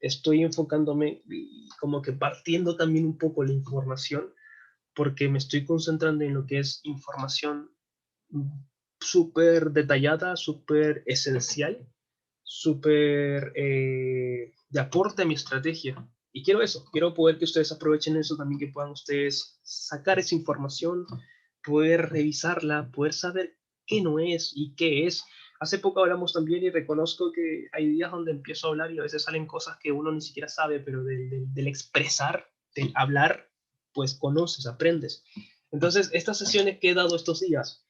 estoy enfocándome y como que partiendo también un poco la información, porque me estoy concentrando en lo que es información súper detallada, súper esencial, súper de aporte a mi estrategia. Y quiero eso, quiero poder que ustedes aprovechen eso también, que puedan ustedes sacar esa información, poder revisarla, poder saber qué no es y qué es. Hace poco hablamos también y reconozco que hay días donde empiezo a hablar y a veces salen cosas que uno ni siquiera sabe, pero del expresar, del hablar, pues conoces, aprendes. Entonces, estas sesiones que he dado estos días,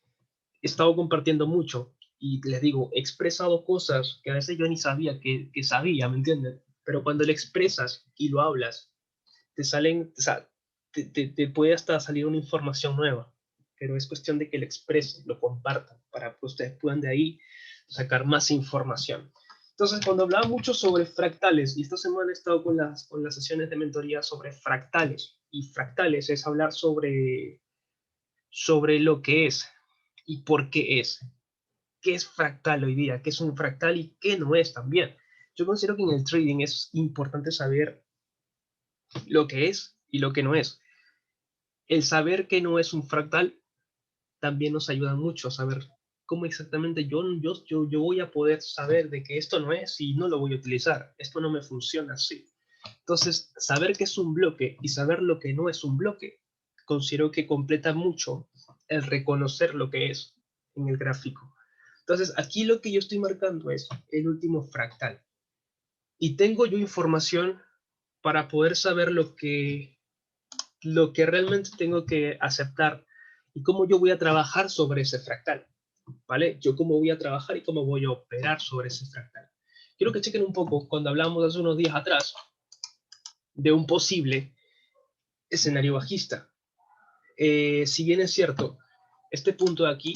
he estado compartiendo mucho y les digo, he expresado cosas que a veces yo ni sabía que sabía, ¿me entienden? Pero cuando le expresas y lo hablas, te salen, o sea, te puede hasta salir una información nueva, pero es cuestión de que lo expresen, lo compartan, para que ustedes puedan de ahí sacar más información. Entonces, cuando hablaba mucho sobre fractales, y esta semana he estado con las sesiones de mentoría sobre fractales, y fractales es hablar sobre lo que es y por qué es. ¿Qué es fractal hoy día? ¿Qué es un fractal y qué no es también? Yo considero que en el trading es importante saber lo que es y lo que no es. El saber que no es un fractal también nos ayuda mucho a saber cómo exactamente yo voy a poder saber de que esto no es y no lo voy a utilizar. Esto no me funciona así. Entonces, saber qué es un bloque y saber lo que no es un bloque, considero que completa mucho el reconocer lo que es en el gráfico. Entonces, aquí lo que yo estoy marcando es el último fractal. Y tengo yo información para poder saber lo que realmente tengo que aceptar y cómo yo voy a trabajar sobre ese fractal, ¿vale? Yo cómo voy a trabajar y cómo voy a operar sobre ese fractal. Quiero que chequen un poco cuando hablamos hace unos días atrás de un posible escenario bajista. Si bien es cierto, este punto de aquí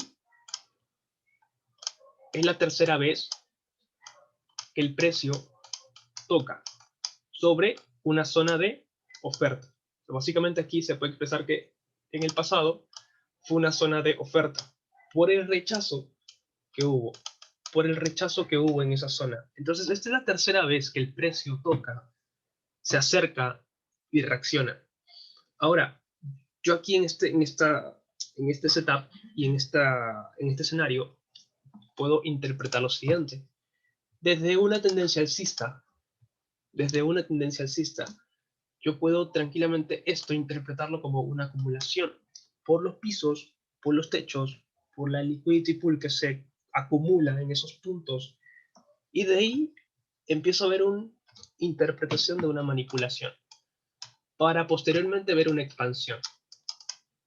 es la tercera vez que el precio toca sobre una zona de oferta. Básicamente aquí se puede expresar que en el pasado fue una zona de oferta por el rechazo que hubo, por el rechazo que hubo en esa zona. Entonces, esta es la tercera vez que el precio toca, se acerca y reacciona. Ahora, yo aquí en este setup y en este escenario puedo interpretar lo siguiente. Desde una tendencia alcista, desde una tendencia alcista, yo puedo tranquilamente esto interpretarlo como una acumulación por los pisos, por los techos, por la liquidity pool que se acumula en esos puntos. Y de ahí empiezo a ver una interpretación de una manipulación para posteriormente ver una expansión.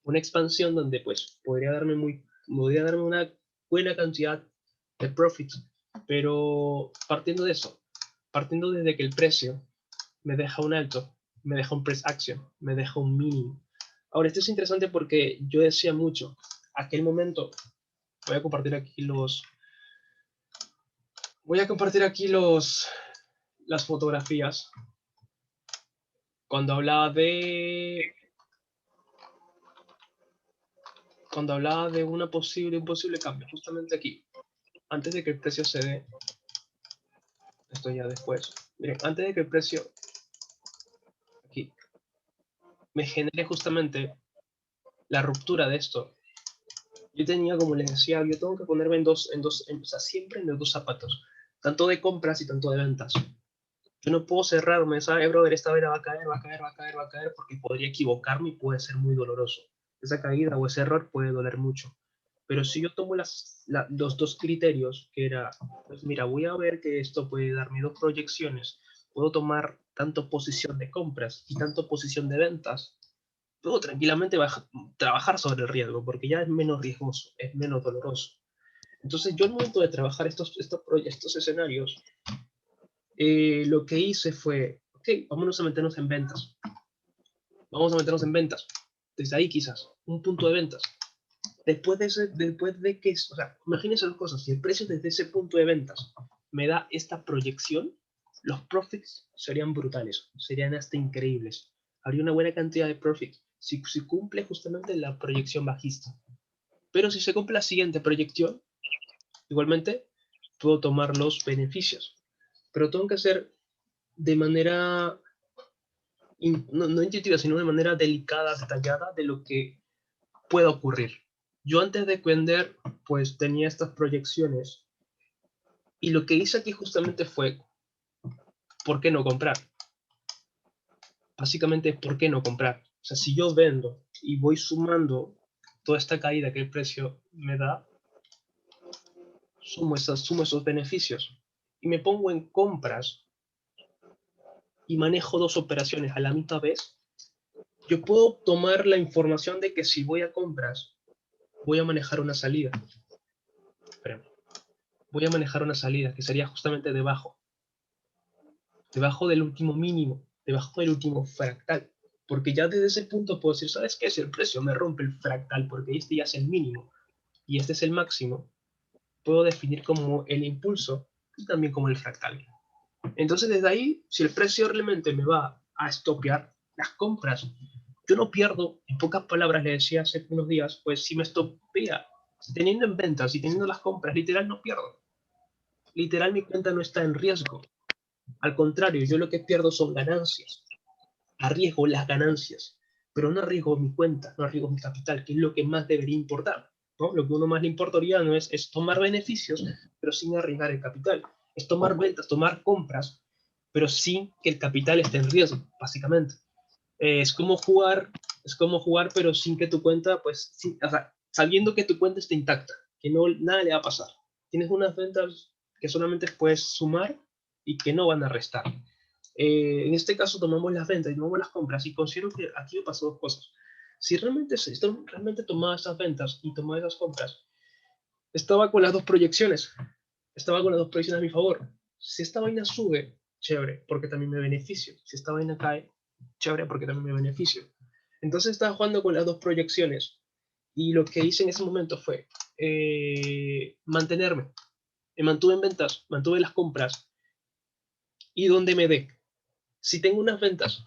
Una expansión donde pues podría darme una buena cantidad de profits, pero partiendo de eso, partiendo desde que el precio me deja un alto, me deja un price action, me deja un mínimo. Ahora, esto es interesante porque yo decía mucho, aquel momento, voy a compartir aquí las fotografías, cuando hablaba de un posible cambio, justamente aquí, antes de que el precio se dé, esto ya después, miren, antes de que el precio aquí me genere justamente la ruptura de esto, yo tenía, como les decía, yo tengo que ponerme o sea, siempre en los dos zapatos, tanto de compras y tanto de ventas. Yo no puedo cerrarme, ¿sabes, brother? Esta vela va a caer, va a caer, va a caer, va a caer, porque podría equivocarme y puede ser muy doloroso. Esa caída o ese error puede doler mucho. Pero si yo tomo los dos criterios, que era, pues mira, voy a ver que esto puede darme dos proyecciones, puedo tomar tanto posición de compras y tanto posición de ventas, puedo tranquilamente trabajar sobre el riesgo, porque ya es menos riesgoso, es menos doloroso. Entonces yo al momento de trabajar estos escenarios, lo que hice fue, ok, vámonos a meternos en ventas. Vamos a meternos en ventas. Desde ahí quizás, un punto de ventas. Después de que, o sea, imagínense dos cosas. Si el precio desde ese punto de ventas me da esta proyección, los profits serían brutales, serían hasta increíbles. Habría una buena cantidad de profits si cumple justamente la proyección bajista. Pero si se cumple la siguiente proyección, igualmente puedo tomar los beneficios. Pero tengo que ser de manera, no intuitiva, sino de manera delicada, detallada de lo que pueda ocurrir. Yo antes de vender, pues tenía estas proyecciones. Y lo que hice aquí justamente fue, ¿por qué no comprar? Básicamente, ¿por qué no comprar? O sea, si yo vendo y voy sumando toda esta caída que el precio me da, sumo esos beneficios y me pongo en compras y manejo dos operaciones a la misma vez, yo puedo tomar la información de que si voy a compras, voy a manejar una salida. Espérame. Voy a manejar una salida que sería justamente debajo del último mínimo, debajo del último fractal. Porque ya desde ese punto puedo decir, ¿sabes qué? Si el precio me rompe el fractal, porque este ya es el mínimo y este es el máximo, puedo definir como el impulso y también como el fractal. Entonces desde ahí, si el precio realmente me va a estopear las compras, yo no pierdo, en pocas palabras le decía hace unos días, pues si me estopea teniendo en ventas y teniendo las compras, literal no pierdo. Literal mi cuenta no está en riesgo. Al contrario, yo lo que pierdo son ganancias. Arriesgo las ganancias, pero no arriesgo mi cuenta, no arriesgo mi capital, que es lo que más debería importar, ¿no? Lo que uno más le importaría no es tomar beneficios, pero sin arriesgar el capital. Es tomar ventas, tomar compras, pero sin que el capital esté en riesgo, básicamente. Es como jugar, pero sin que tu cuenta, pues, o sea, sabiendo que tu cuenta está intacta, que no, nada le va a pasar. Tienes unas ventas que solamente puedes sumar y que no van a restar. En este caso tomamos las ventas y tomamos las compras y considero que aquí me pasó dos cosas. Si realmente tomaba esas ventas y tomaba esas compras, estaba con las dos proyecciones. Estaba con las dos proyecciones a mi favor. Si esta vaina sube, chévere, porque también me beneficio. Si esta vaina cae, chévere, porque también me beneficio. Entonces estaba jugando con las dos proyecciones y lo que hice en ese momento fue mantenerme. Me mantuve en ventas, mantuve las compras y donde me dé. Si tengo unas ventas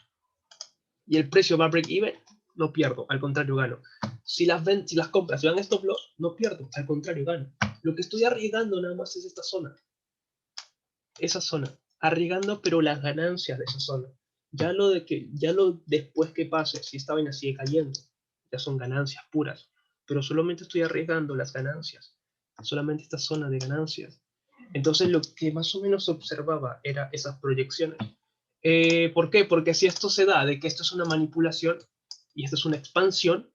y el precio va a break even, no pierdo, al contrario gano. Si las compras van a stop loss, no pierdo, al contrario gano. Lo que estoy arriesgando nada más es esa zona, arriesgando pero las ganancias de esa zona. Ya lo después que pase, si esta vaina sigue cayendo, ya son ganancias puras, pero solamente estoy arriesgando las ganancias, solamente esta zona de ganancias. Entonces lo que más o menos observaba era esas proyecciones. ¿Por qué? Porque si esto se da de que esto es una manipulación y esto es una expansión,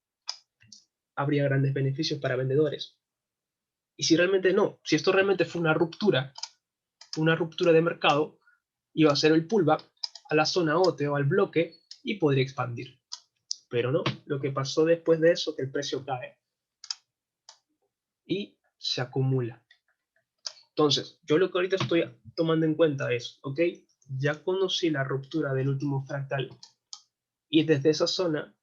habría grandes beneficios para vendedores. Y si realmente no, si esto realmente fue una ruptura de mercado, iba a ser el pullback a la zona OTE o al bloque y podría expandir. Pero no, lo que pasó después de eso, que el precio cae y se acumula. Entonces, yo lo que ahorita estoy tomando en cuenta es, ok, ya conocí la ruptura del último fractal y desde esa zona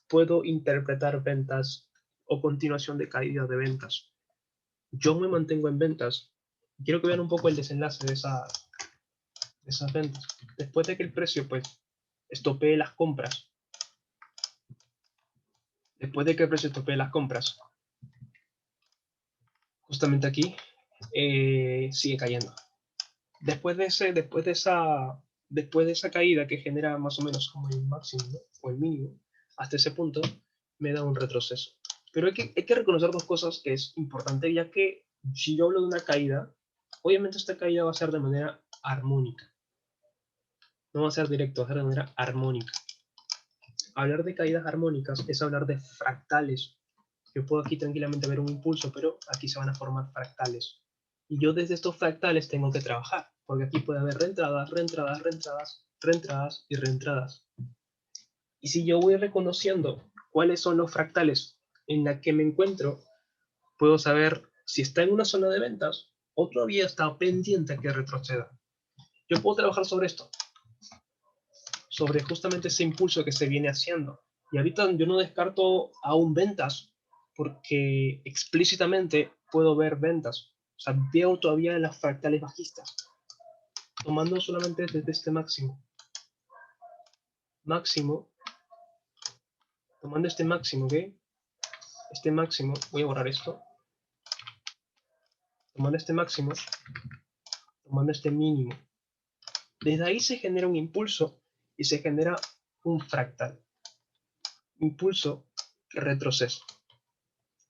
puedo interpretar ventas o continuación de caída de ventas. Yo me mantengo en ventas. Quiero que vean un poco el desenlace de esas ventas. Después de que el precio pues estopee las compras, justamente aquí sigue cayendo. Después de esa caída que genera más o menos como el máximo, ¿no? O el mínimo, hasta ese punto me da un retroceso. Pero hay que reconocer dos cosas que es importante, ya que si yo hablo de una caída, obviamente esta caída va a ser de manera armónica. No va a ser directo, va a ser de manera armónica. Hablar de caídas armónicas es hablar de fractales. Yo puedo aquí tranquilamente ver un impulso, pero aquí se van a formar fractales. Y yo desde estos fractales tengo que trabajar, porque aquí puede haber reentradas, reentradas, reentradas, reentradas y reentradas. Y si yo voy reconociendo cuáles son los fractales en la que me encuentro, puedo saber si está en una zona de ventas o todavía está pendiente a que retroceda. Yo puedo trabajar sobre esto, sobre justamente ese impulso que se viene haciendo. Y ahorita yo no descarto aún ventas, porque explícitamente puedo ver ventas. O sea, veo todavía las fractales bajistas, tomando solamente desde este máximo. Tomando este máximo, ¿ok? Este máximo, voy a borrar esto. Tomando este máximo, tomando este mínimo. Desde ahí se genera un impulso y se genera un fractal. Impulso, retroceso.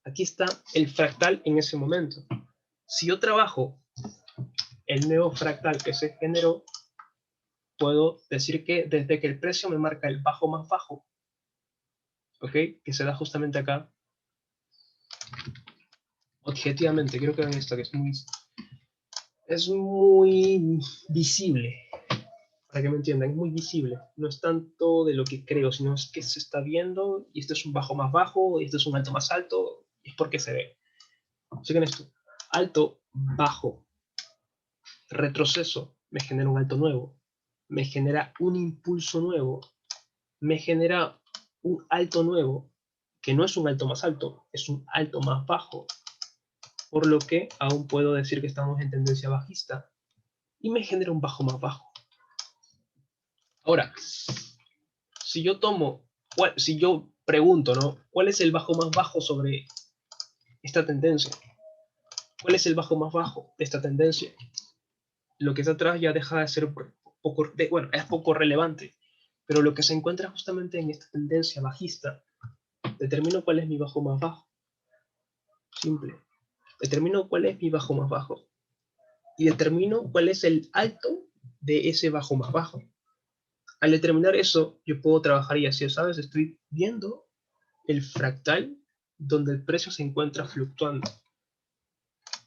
Aquí está el fractal en ese momento. Si yo trabajo el nuevo fractal que se generó, puedo decir que desde que el precio me marca el bajo más bajo, ¿ok? Que se da justamente acá, objetivamente, quiero que vean esto, que es muy visible, para que me entiendan, es muy visible. No es tanto de lo que creo, sino es que se está viendo, y esto es un bajo más bajo, y esto es un alto más alto, y es porque se ve. Chequen esto, alto, bajo, retroceso, me genera un alto nuevo, me genera un impulso nuevo, me genera un alto nuevo, que no es un alto más alto, es un alto más bajo, por lo que aún puedo decir que estamos en tendencia bajista, y me genera un bajo más bajo. Ahora, si yo si yo pregunto, ¿no? ¿Cuál es el bajo más bajo sobre esta tendencia? ¿Cuál es el bajo más bajo de esta tendencia? Lo que está atrás ya deja de ser bueno, es poco relevante, pero lo que se encuentra justamente en esta tendencia bajista, determino cuál es mi bajo más bajo. Simple. Determino cuál es mi bajo más bajo. Y determino cuál es el alto de ese bajo más bajo. Al determinar eso, yo puedo trabajar y así, ¿sabes? Estoy viendo el fractal donde el precio se encuentra fluctuando.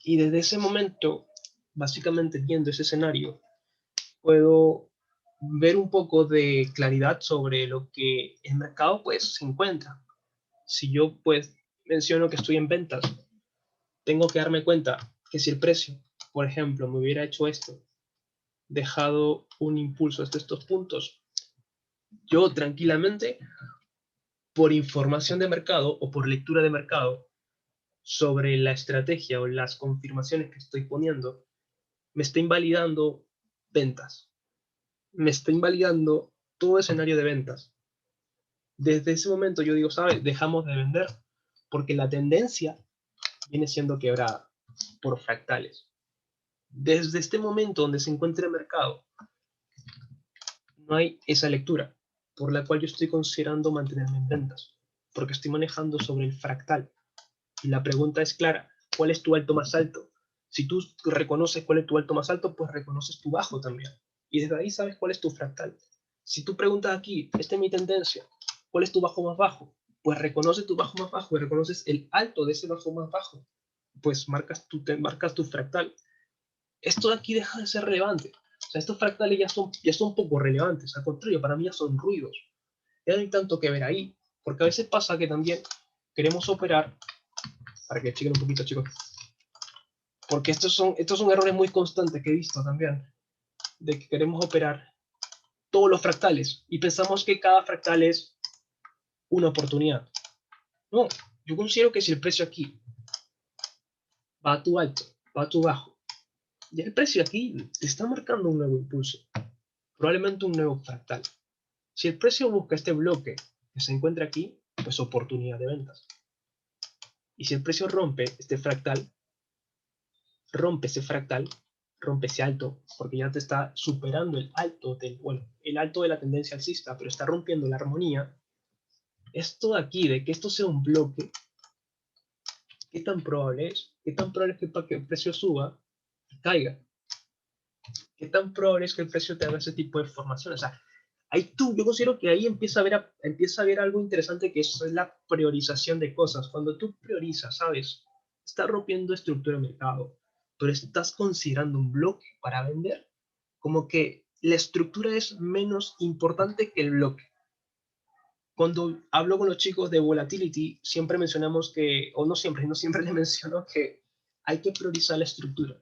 Y desde ese momento, básicamente viendo ese escenario, puedo ver un poco de claridad sobre lo que el mercado pues se encuentra. Si yo pues menciono que estoy en ventas, tengo que darme cuenta que si el precio, por ejemplo, me hubiera hecho esto, dejado un impulso hasta estos puntos, yo tranquilamente, por información de mercado o por lectura de mercado sobre la estrategia o las confirmaciones que estoy poniendo, me está invalidando ventas, me está invalidando todo escenario de ventas. Desde ese momento yo digo, ¿sabes? Dejamos de vender porque la tendencia viene siendo quebrada por fractales. Desde este momento donde se encuentra el mercado, no hay esa lectura por la cual yo estoy considerando mantenerme en ventas, porque estoy manejando sobre el fractal. Y la pregunta es clara, ¿cuál es tu alto más alto? Si tú reconoces cuál es tu alto más alto, pues reconoces tu bajo también. Y desde ahí sabes cuál es tu fractal. Si tú preguntas aquí, esta es mi tendencia, ¿cuál es tu bajo más bajo? Pues reconoces tu bajo más bajo y reconoces el alto de ese bajo más bajo. Pues marcas tu fractal. Esto de aquí deja de ser relevante. O sea, estos fractales ya son poco relevantes. Al contrario, para mí ya son ruidos. Ya no hay tanto que ver ahí. Porque a veces pasa que también queremos operar, para que chequen un poquito, chicos, porque estos son errores muy constantes que he visto también, de que queremos operar todos los fractales y pensamos que cada fractal es una oportunidad. No, yo considero que si el precio aquí va a tu alto, va a tu bajo, y el precio aquí te está marcando un nuevo impulso, probablemente un nuevo fractal. Si el precio busca este bloque que se encuentra aquí, pues oportunidad de ventas. Y si el precio rompe este fractal, rompe ese fractal, rompe ese alto, porque ya te está superando el alto de la tendencia alcista, pero está rompiendo la armonía. Esto de aquí, de que esto sea un bloque, ¿qué tan probable es? ¿Qué tan probable es que para que el precio suba y caiga? ¿Qué tan probable es que el precio te haga ese tipo de formación? O sea, yo considero que ahí empieza a ver algo interesante, que es la priorización de cosas. Cuando tú priorizas, ¿sabes? Estás rompiendo estructura de mercado, pero estás considerando un bloque para vender, como que la estructura es menos importante que el bloque. Cuando hablo con los chicos de volatility, siempre mencionamos que, o no siempre, no siempre les menciono que hay que priorizar la estructura.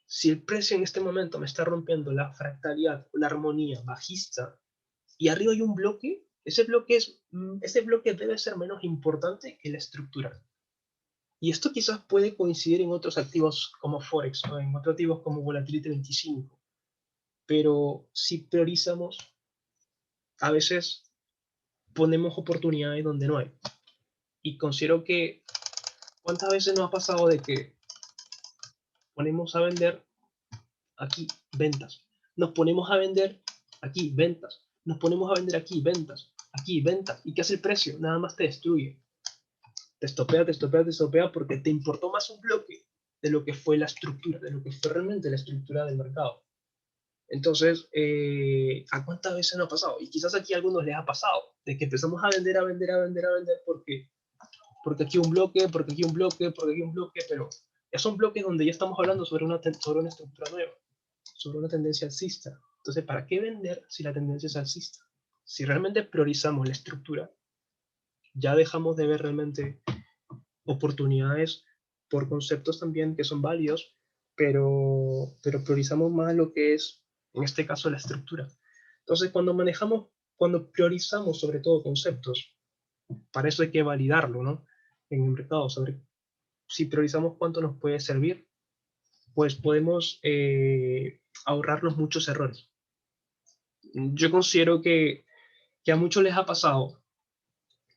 Si el precio en este momento me está rompiendo la fractalidad, la armonía bajista, y arriba hay un bloque, ese bloque debe ser menos importante que la estructura. Y esto quizás puede coincidir en otros activos como Forex o en otros activos como Volatility 25. Pero si priorizamos, a veces ponemos oportunidades donde no hay. Y considero que, ¿cuántas veces nos ha pasado de que ponemos a vender aquí ventas? nos ponemos a vender aquí, ventas. Nos ponemos a vender aquí, ventas. Aquí, ventas. ¿Y qué hace el precio? Nada más te destruye. Te estopea porque te importó más un bloque de lo que fue la estructura, de lo que fue realmente la estructura del mercado. Entonces, ¿a cuántas veces nos ha pasado? Y quizás aquí a algunos les ha pasado, de que empezamos a vender, porque aquí un bloque, porque aquí un bloque, porque aquí un bloque, pero ya son bloques donde ya estamos hablando sobre una estructura nueva, sobre una tendencia alcista. Entonces, ¿para qué vender si la tendencia es alcista? Si realmente priorizamos la estructura, ya dejamos de ver realmente oportunidades por conceptos también que son válidos, pero priorizamos más lo que es, en este caso, la estructura. Entonces, cuando priorizamos sobre todo conceptos, para eso hay que validarlo, ¿no? En el mercado, sobre si priorizamos cuánto nos puede servir, pues podemos ahorrarnos muchos errores. Yo considero que a muchos les ha pasado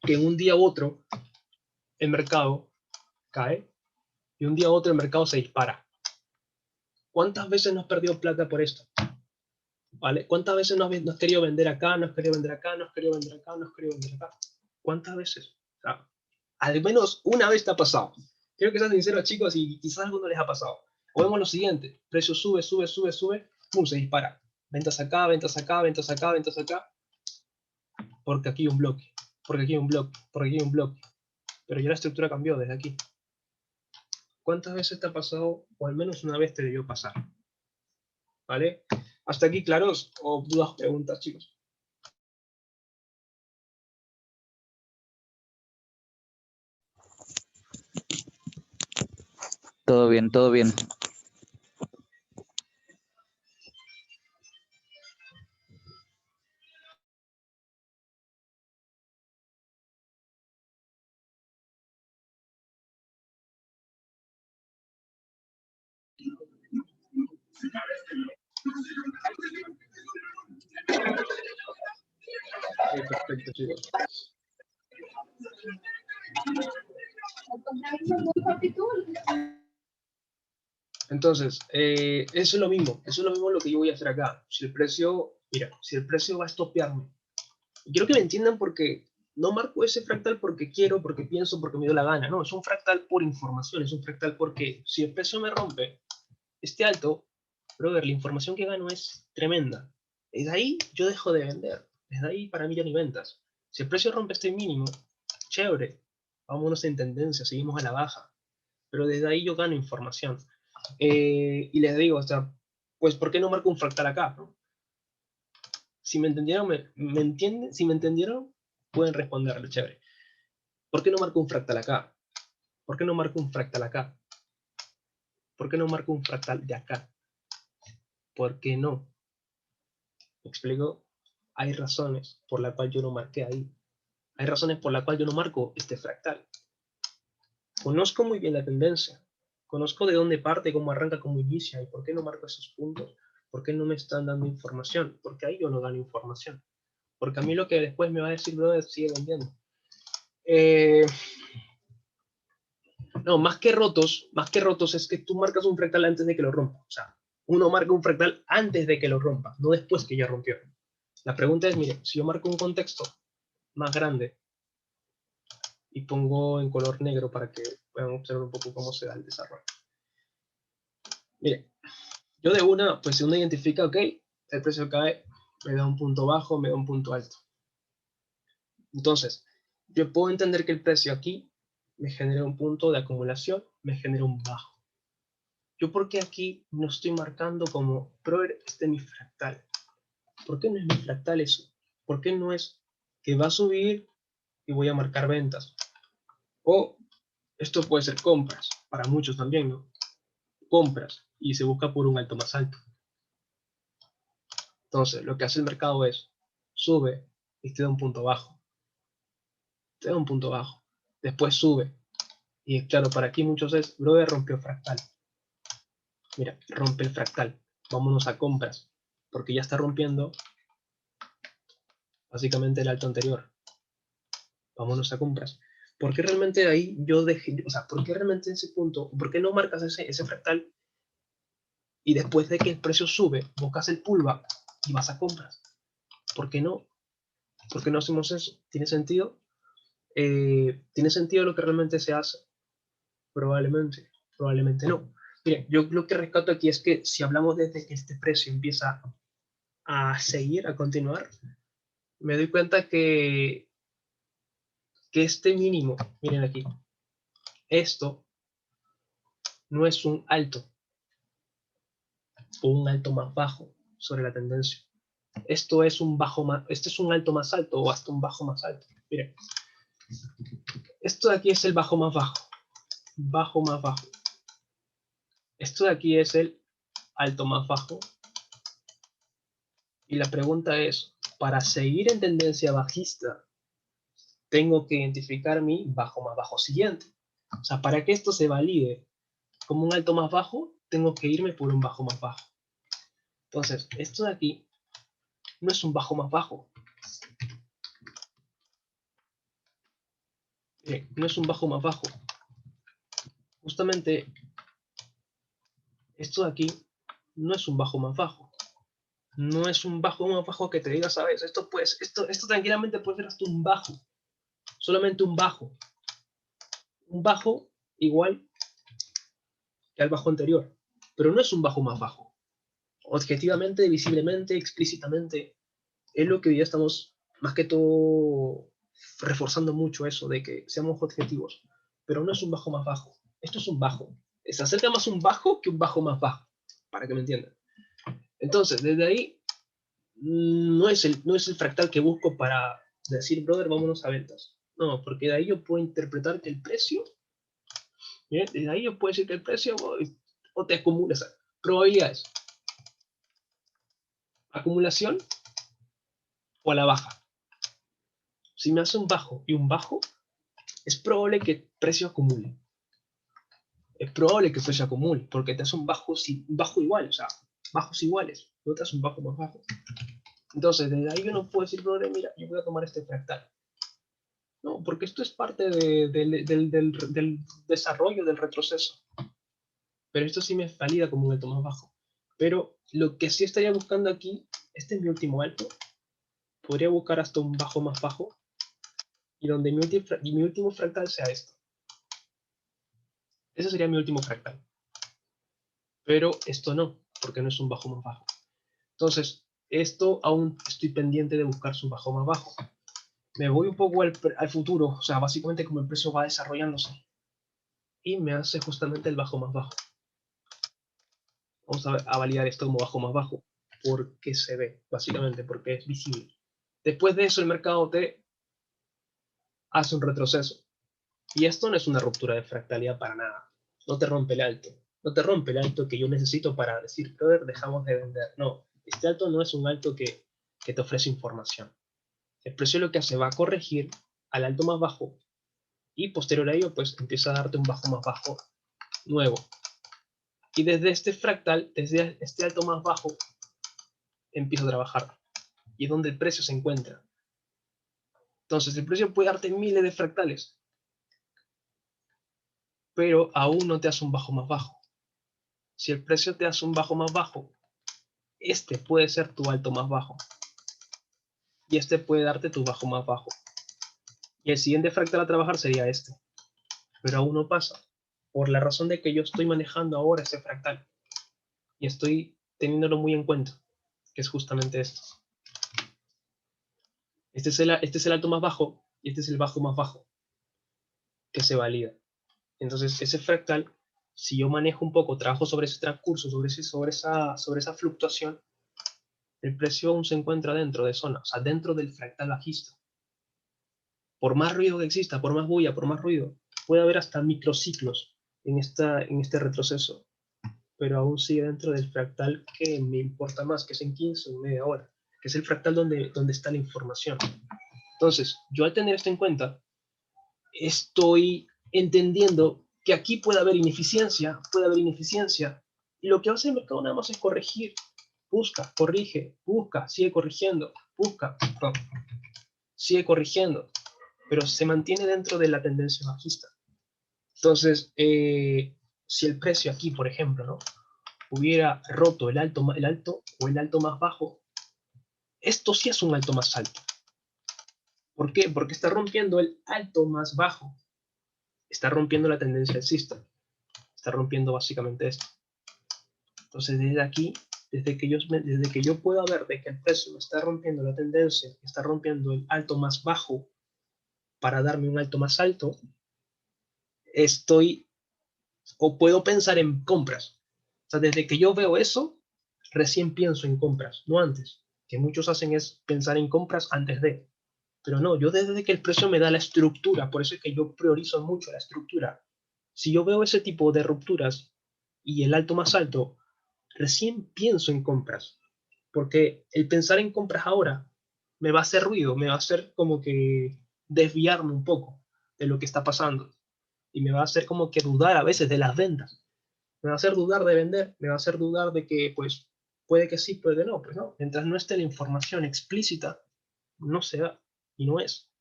que en un día u otro el mercado cae y un día u otro el mercado se dispara. ¿Cuántas veces nos has perdido plata por esto? ¿Vale? ¿Cuántas veces nos has querido vender acá, nos has querido vender acá, nos has querido vender acá, nos has querido vender acá? ¿Cuántas veces? O sea, al menos una vez te ha pasado. Quiero que sean sinceros, chicos, y quizás a alguno les ha pasado. O vemos lo siguiente, precio sube, ¡pum! Se dispara. Ventas acá, ventas acá, ventas acá, ventas acá. Porque aquí hay un bloque, porque aquí hay un bloque, porque aquí hay un bloque. Pero ya la estructura cambió desde aquí. ¿Cuántas veces te ha pasado, o al menos una vez te debió pasar? ¿Vale? ¿Hasta aquí claros o dudas o preguntas, chicos? Todo bien, todo bien. Perfecto, chicos. Entonces, eso es lo mismo lo que yo voy a hacer acá. Si el precio, mira, si el precio va a estopearme, y quiero que me entiendan porque no marco ese fractal porque quiero, porque pienso, porque me dio la gana, no, es un fractal por información, es un fractal porque si el precio me rompe este alto, brother, la información que gano es tremenda. Desde ahí yo dejo de vender, desde ahí para mí ya ni ventas. Si el precio rompe este mínimo, chévere, vámonos en tendencia, seguimos a la baja, pero desde ahí yo gano información. Y les digo, o sea, pues ¿por qué no marco un fractal acá? ¿No? Si me entendieron, me entienden, si me entendieron, pueden responderlo, chévere. ¿Por qué no marco un fractal acá? ¿Por qué no marco un fractal acá? ¿Por qué no marco un fractal de acá? ¿Por qué no? ¿Me explico? Hay razones por las cuales yo no marqué ahí. Hay razones por las cuales yo no marco este fractal. Conozco muy bien la tendencia. Conozco de dónde parte, cómo arranca, cómo inicia y por qué no marco esos puntos. ¿Por qué no me están dando información? Porque ahí yo no gano información. Porque a mí lo que después me va a decir, brother, sigue vendiendo. No, más que rotos es que tú marcas un fractal antes de que lo rompa. O sea, uno marca un fractal antes de que lo rompa, no después que ya rompió. La pregunta es, mire, si yo marco un contexto más grande y pongo en color negro para que puedan observar un poco cómo se da el desarrollo. Mire, yo de una, pues uno identifica, ok, el precio cae, me da un punto bajo, me da un punto alto. Entonces, yo puedo entender que el precio aquí me genera un punto de acumulación, me genera un bajo. Yo porque aquí no estoy marcando como, brother, este es mi fractal. ¿Por qué no es mi fractal eso? ¿Por qué no es que va a subir y voy a marcar ventas? O esto puede ser compras, para muchos también, ¿no? Compras y se busca por un alto más alto. Entonces, lo que hace el mercado es, sube y te da un punto bajo. Te da un punto bajo. Después sube. Y claro, para aquí muchos es, brother, rompió fractal. Mira, rompe el fractal. Vámonos a compras. Porque ya está rompiendo básicamente el alto anterior. Vámonos a compras. ¿Por qué realmente ahí yo dejé, o sea, por qué realmente en ese punto, por qué no marcas ese fractal y después de que el precio sube, buscas el pullback y vas a compras. ¿Por qué no? ¿Por qué no hacemos eso? ¿Tiene sentido? ¿Tiene sentido lo que realmente se hace? Probablemente, probablemente no. Miren, yo lo que rescato aquí es que si hablamos desde que este precio empieza a seguir, a continuar, me doy cuenta que este mínimo, miren aquí, esto no es un alto o un alto más bajo sobre la tendencia. Esto es un bajo más, este es un alto más alto o hasta un bajo más alto. Miren, esto de aquí es el bajo más bajo. Esto de aquí es el alto más bajo. Y la pregunta es, para seguir en tendencia bajista, tengo que identificar mi bajo más bajo siguiente. O sea, para que esto se valide como un alto más bajo, tengo que irme por un bajo más bajo. Entonces, esto de aquí no es un bajo más bajo. No es un bajo más bajo. Justamente, esto de aquí no es un bajo más bajo. No es un bajo más bajo que te diga, sabes, esto tranquilamente puede ser hasta un bajo. Solamente un bajo. Un bajo igual que al bajo anterior. Pero no es un bajo más bajo. Objetivamente, visiblemente, explícitamente, es lo que hoy día estamos, más que todo, reforzando mucho eso de que seamos objetivos. Pero no es un bajo más bajo. Esto es un bajo. Se acerca más un bajo que un bajo más bajo, para que me entiendan. Entonces, desde ahí, no es el fractal que busco para decir, brother, vámonos a ventas. No, porque de ahí yo puedo interpretar que el precio, ¿bien? Desde ahí yo puedo decir que el precio o te acumulas probabilidades. Acumulación o a la baja. Si me hace un bajo y un bajo, es probable que el precio acumule. Es probable que el precio acumule, porque te hace un bajo igual, o sea, bajos iguales, no te hace un bajo más bajo. Entonces, desde ahí yo no puedo decir, brother, mira, yo voy a tomar este fractal. No, porque esto es parte del desarrollo del retroceso. Pero esto sí me valida como un alto más bajo. Pero lo que sí estaría buscando aquí, este es mi último alto, podría buscar hasta un bajo más bajo, y donde mi último fractal sea esto. Ese sería mi último fractal. Pero esto no, porque no es un bajo más bajo. Entonces, esto aún estoy pendiente de buscar su bajo más bajo. Me voy un poco al futuro, o sea, básicamente como el precio va desarrollándose. Y me hace justamente el bajo más bajo. Vamos a validar esto como bajo más bajo, porque se ve, básicamente, porque es visible. Después de eso, el mercado te hace un retroceso. Y esto no es una ruptura de fractalidad para nada. No te rompe el alto. No te rompe el alto que yo necesito para decir, brother, dejamos de vender. No, este alto no es un alto que te ofrece información. El precio lo que hace va a corregir al alto más bajo y posterior a ello, pues empieza a darte un bajo más bajo nuevo. Y desde este fractal, desde este alto más bajo, empieza a trabajar. Y es donde el precio se encuentra. Entonces, el precio puede darte miles de fractales, pero aún no te hace un bajo más bajo. Si el precio te hace un bajo más bajo, este puede ser tu alto más bajo. Y este puede darte tu bajo más bajo. Y el siguiente fractal a trabajar sería este. Pero aún no pasa. Por la razón de que yo estoy manejando ahora ese fractal. Y estoy teniéndolo muy en cuenta. Que es justamente esto. Este es el alto más bajo y este es el bajo más bajo. Que se valida. Entonces, ese fractal, si yo manejo un poco, trabajo sobre ese transcurso, sobre esa fluctuación, el precio aún se encuentra dentro de zona, o sea, dentro del fractal bajista. Por más ruido que exista, por más bulla, por más ruido, puede haber hasta microciclos en este retroceso, pero aún sigue dentro del fractal que me importa más, que es en 15 o media hora, que es el fractal donde está la información. Entonces, yo al tener esto en cuenta, estoy entendiendo que aquí puede haber ineficiencia, y lo que hace el mercado nada más es corregir, busca, corrige, busca, sigue corrigiendo, busca, sigue corrigiendo, pero se mantiene dentro de la tendencia bajista. Entonces, si el precio aquí, por ejemplo, ¿no? hubiera roto el alto o el alto más bajo, esto sí es un alto más alto. ¿Por qué? Porque está rompiendo el alto más bajo. Está rompiendo la tendencia alcista. Está rompiendo básicamente esto. Entonces desde aquí, desde que yo pueda ver de que el precio está rompiendo la tendencia, está rompiendo el alto más bajo para darme un alto más alto, estoy o puedo pensar en compras. O sea, desde que yo veo eso, recién pienso en compras, no antes. Que muchos hacen es pensar en compras antes de. Pero no, yo desde que el precio me da la estructura, por eso es que yo priorizo mucho la estructura. Si yo veo ese tipo de rupturas y el alto más alto, recién pienso en compras. Porque el pensar en compras ahora me va a hacer ruido, me va a hacer como que desviarme un poco de lo que está pasando. Y me va a hacer como que dudar a veces de las ventas. Me va a hacer dudar de vender, me va a hacer dudar de que, pues, puede que sí, puede que no. Pues no, mientras no esté la información explícita, no se da y no es.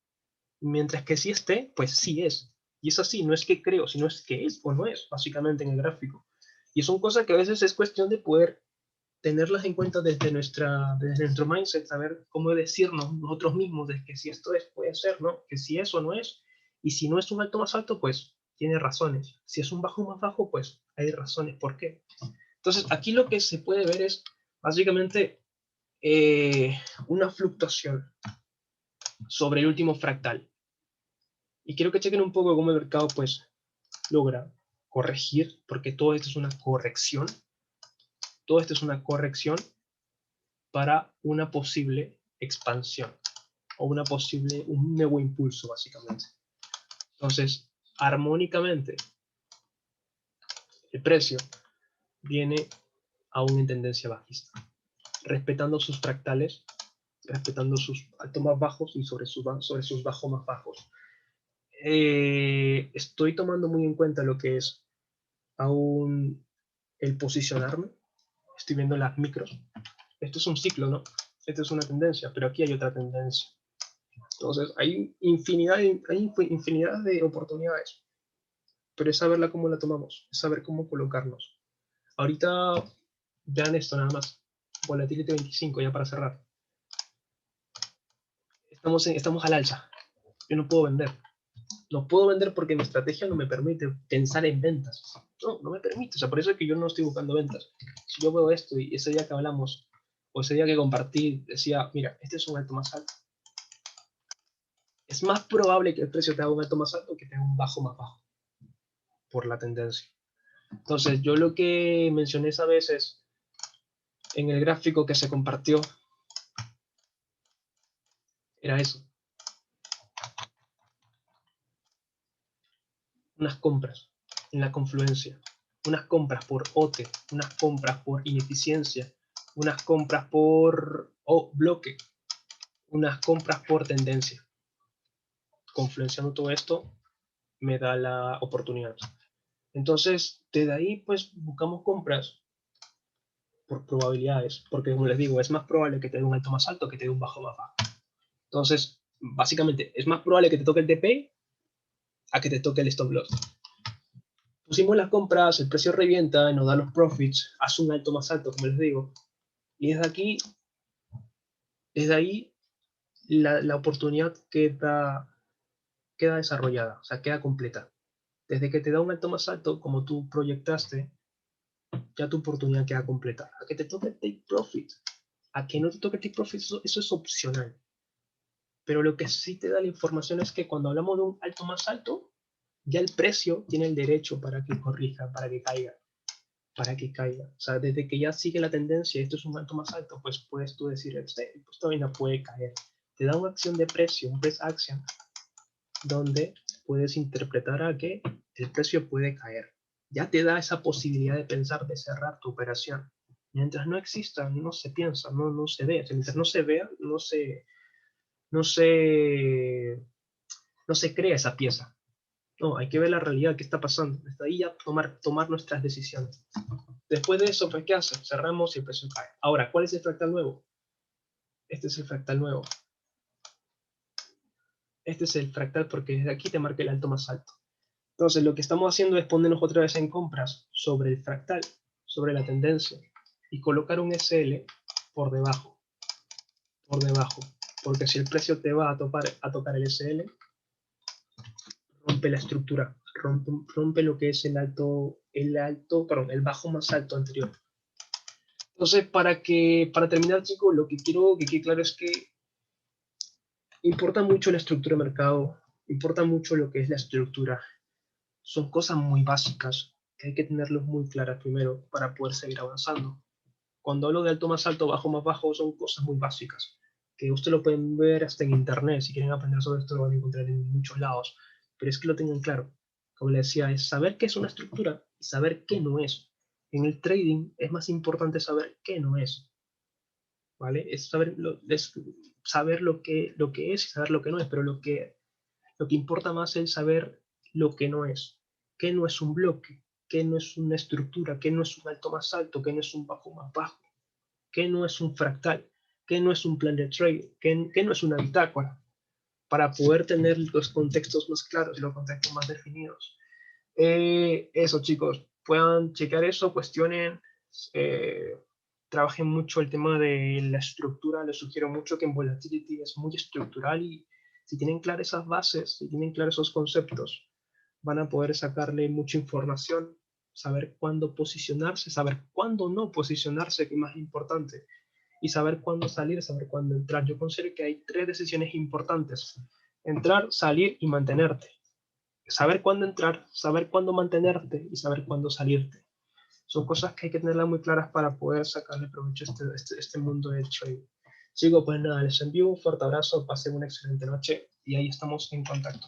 Mientras que sí esté, pues sí es. Y es así, no es que creo, sino es que es o no es, básicamente en el gráfico. Y son cosas que a veces es cuestión de poder tenerlas en cuenta desde nuestro mindset, saber cómo decirnos nosotros mismos de que si esto es, puede ser, ¿no? Que si es o no es. Y si no es un alto más alto, pues tiene razones. Si es un bajo más bajo, pues hay razones por qué. Entonces, aquí lo que se puede ver es básicamente una fluctuación sobre el último fractal. Y quiero que chequen un poco cómo el mercado pues logra corregir, porque todo esto es una corrección. Todo esto es una corrección para una posible expansión o un nuevo impulso, básicamente. Entonces, armónicamente, el precio viene aún en tendencia bajista, respetando sus fractales, respetando sus altos más bajos y sobre sus bajos más bajos. Estoy tomando muy en cuenta lo que es aún el posicionarme. Estoy viendo las micros. Esto es un ciclo, ¿no? Esto es una tendencia, pero aquí hay otra tendencia. Entonces, hay infinidad de oportunidades, pero es saberla cómo la tomamos, es saber cómo colocarnos. Ahorita, vean esto nada más. Volatility 25, ya para cerrar. Estamos al alza. Yo no puedo vender. No puedo vender porque mi estrategia no me permite pensar en ventas. No me permite. O sea, por eso es que yo no estoy buscando ventas. Si yo veo esto y ese día que hablamos, o ese día que compartí, decía, mira, este es un alto más alto. Es más probable que el precio te haga un alto más alto que te haga un bajo más bajo, por la tendencia. Entonces, yo lo que mencioné esa vez es, en el gráfico que se compartió, era eso. Unas compras en la confluencia, unas compras por OTE, unas compras por ineficiencia, unas compras por bloque, unas compras por tendencia. Confluenciando todo esto me da la oportunidad. Entonces, desde ahí, pues buscamos compras por probabilidades, porque como les digo, es más probable que te dé un alto más alto que te dé un bajo más bajo. Entonces, básicamente, es más probable que te toque el TP a que te toque el stop loss. Pusimos las compras, el precio revienta, nos da los profits, hace un alto más alto, como les digo, y desde ahí, la oportunidad queda desarrollada, o sea, queda completa. Desde que te da un alto más alto, como tú proyectaste, ya tu oportunidad queda completa. A que te toque el take profit, a que no te toque el take profit, eso es opcional. Pero lo que sí te da la información es que cuando hablamos de un alto más alto, ya el precio tiene el derecho para que corrija, para que caiga. O sea, desde que ya sigue la tendencia, esto es un alto más alto, pues puedes tú decir, pues todavía no puede caer. Te da una acción de precio, un price action, donde puedes interpretar a que el precio puede caer. Ya te da esa posibilidad de pensar, de cerrar tu operación. Mientras no exista, no se piensa, no se ve. Mientras no se vea, no se, no se crea esa pieza. No, hay que ver la realidad, qué está pasando. Desde ahí ya tomar nuestras decisiones. Después de eso, pues, ¿qué hace? Cerramos y el precio cae. Ahora, ¿cuál es el fractal nuevo? Este es el fractal nuevo. Este es el fractal porque desde aquí te marca el alto más alto. Entonces, lo que estamos haciendo es ponernos otra vez en compras sobre el fractal sobre la tendencia y colocar un SL por debajo, porque si el precio te va a tocar el SL, rompe la estructura, rompe lo que es el bajo más alto anterior. Entonces, para terminar, chicos, lo que quiero que quede claro es que importa mucho la estructura de mercado, importa mucho lo que es la estructura. Son cosas muy básicas que hay que tenerlos muy claras primero para poder seguir avanzando. Cuando hablo de alto más alto, bajo más bajo, son cosas muy básicas, que ustedes lo pueden ver hasta en internet. Si quieren aprender sobre esto, lo van a encontrar en muchos lados, pero es que lo tengan claro. Como les decía, es saber qué es una estructura y saber qué no es. En el trading es más importante saber qué no es, ¿vale? Es saber lo que es y saber lo que no es, pero lo que importa más es saber lo que no es. ¿Qué no es un bloque? ¿Qué no es una estructura? ¿Qué no es un alto más alto? ¿Qué no es un bajo más bajo? ¿Qué no es un fractal? ¿Qué no es un plan de trade? ¿Qué no es una bitácora? Para poder tener los contextos más claros y los contextos más definidos. Eso, chicos, puedan checar eso, cuestionen, eh, trabajen mucho el tema de la estructura. Les sugiero mucho que en Volatility es muy estructural y si tienen claras esas bases, si tienen claros esos conceptos, van a poder sacarle mucha información, saber cuándo posicionarse, saber cuándo no posicionarse, que es más importante, y saber cuándo salir, saber cuándo entrar. Yo considero que hay 3 decisiones importantes: entrar, salir y mantenerte. Saber cuándo entrar, saber cuándo mantenerte y saber cuándo salirte. Son cosas que hay que tenerlas muy claras para poder sacarle provecho a este mundo del trading. Chicos, pues nada, les envío un fuerte abrazo, pasen una excelente noche y ahí estamos en contacto.